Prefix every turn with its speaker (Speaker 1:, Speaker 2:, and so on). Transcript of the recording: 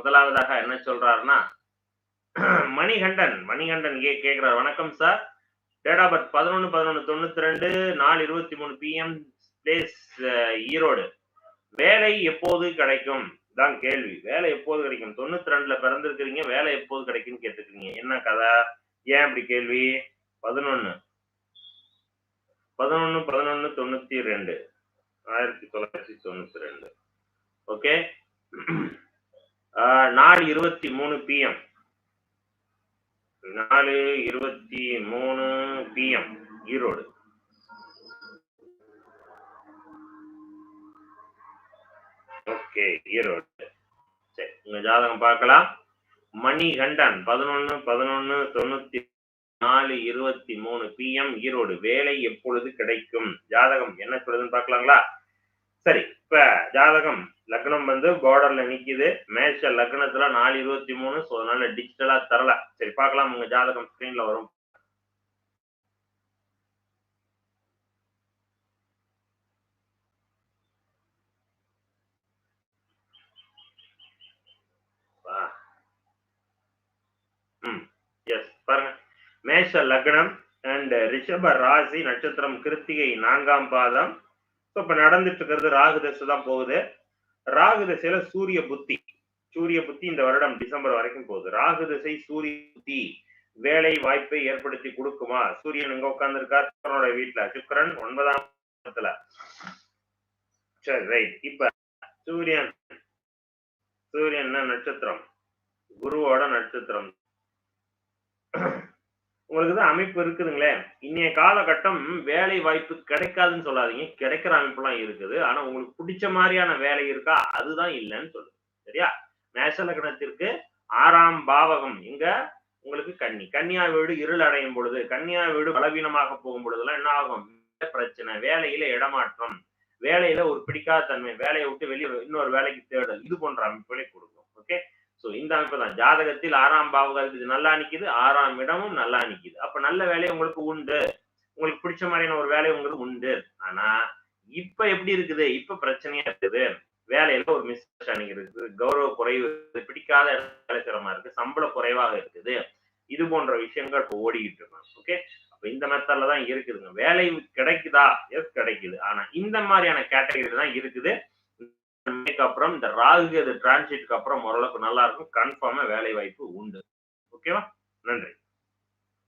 Speaker 1: முதலாவதாக என்ன சொல்றாருன்னா, மணிகண்டன் கேட்கிறார். வணக்கம் சார். டேட் ஆஃப் பர்த் 11/11/92, நாள் 23 PM, பிளேஸ் ஈரோடு. வேலை எப்போது கிடைக்கும் தான் கேள்வி. வேலை எப்போது கிடைக்கும்? 92ல பிறந்திருக்கிறீங்க, வேலை எப்போது கிடைக்கும்னு கேட்டுக்கிறீங்க. என்ன கதை? ஏன் அப்படி கேள்வி? 11/11/92, 1992. ஓகே. நாள் 23 PM, நாலு 23 PM, ஈரோடு. ஓகே, ஈரோடு. சரி, உங்க ஜாதகம் பார்க்கலாம். மணிகண்டன் 11/11/94, 23 PM, ஈரோடு. வேலை எப்பொழுது கிடைக்கும்? ஜாதகம் என்ன சொல்லுதுன்னு பார்க்கலாங்களா? சரி, இப்ப ஜாதகம் லக்னம் வந்து பார்டர்ல நிக்குது. மேஷ லக்னத்துல 4/23. ஸோ அதனால டிஜிட்டலா தரல. சரி, பார்க்கலாம். உங்க ஜாதகம் ஸ்கிரீன்ல வரும். எஸ், பாருங்க. மேஷ லக்னம் அண்ட் ரிஷப ராசி, நட்சத்திரம் கிருத்திகை, 4ஆம் பாதம். இப்ப நடந்துட்டு இருக்கிறது ராகு தசை தான் போகுது. ராகு தசையில சூரிய புத்தி இந்த வருடம் டிசம்பர் வரைக்கும் போகுது. ராகு தசை சூரிய புத்தி வேலை வாய்ப்பை ஏற்படுத்தி கொடுக்குமா? சூரியன் எங்க உட்கார்ந்து இருக்கார்? சுக்கிரனோட வீட்டுல. சுக்கிரன் 9ஆம் இடத்துல. சரி, ரைட். இப்ப சூரியன் நட்சத்திரம் குருவோட நட்சத்திரம். உங்களுக்கு தான் அமைப்பு இருக்குதுங்களே. இன்னைய காலகட்டம் வேலை வாய்ப்பு கிடைக்காதுன்னு சொல்லாதீங்க, கிடைக்கிற அமைப்புலாம் இருக்குது. ஆனா உங்களுக்கு பிடிச்ச மாதிரியான வேலை இருக்கா? அதுதான் இல்லைன்னு சொல்லுது. சரியா? மேஷ லக்னத்திற்கு 6ஆம் பாவகம் இங்க உங்களுக்கு கன்னியா வீடு இருள் அடையும் பொழுது, கன்னியா வீடு பலவீனமாக போகும் பொழுதுலாம் என்ன ஆகும்? பிரச்சனை, வேலையில இடமாற்றம், வேலையில ஒரு பிடிக்காத தன்மை, வேலையை விட்டு வெளியே இன்னொரு வேலைக்கு தேடல், இது போன்ற அமைப்புகளை கொடுக்கும். ஓகே. சோ இந்த அமைப்பு தான். ஜாதகத்தில் 6ஆம் பாவகத்துக்கு நல்லா நிக்குது, 6ஆம் இடமும் நல்லா நிக்குது. அப்ப நல்ல வேலை உங்களுக்கு உண்டு, உங்களுக்கு பிடிச்ச மாதிரியான ஒரு வேலை உங்களுக்கு உண்டு. ஆனா இப்ப எப்படி இருக்குது? இப்ப பிரச்சனையா இருக்குது. வேலையில ஒரு மிஸ் அண்டர்ஸ்டாண்டிங் இருக்குது, கௌரவ குறைவு, பிடிக்காத வேலை சிரமமா இருக்கு, சம்பளம் குறைவாக இருக்குது. இது போன்ற விஷயங்கள் இப்ப ஓடிக்கிட்டு இருக்கோம். ஓகே. அப்ப இந்த மெத்தட்ல தான் இருக்குதுங்க. வேலை கிடைக்குதா? எஸ், கிடைக்குது. ஆனா இந்த மாதிரியான கேட்டகரி தான் இருக்குது. அப்புறம் இந்த ராகு டிரான்சிட்க்கு அப்புறம் ஓரளவுக்கு நல்லா இருக்கும். கன்ஃபார்மா வேலை வாய்ப்பு உண்டு. ஓகேவா? நன்றி.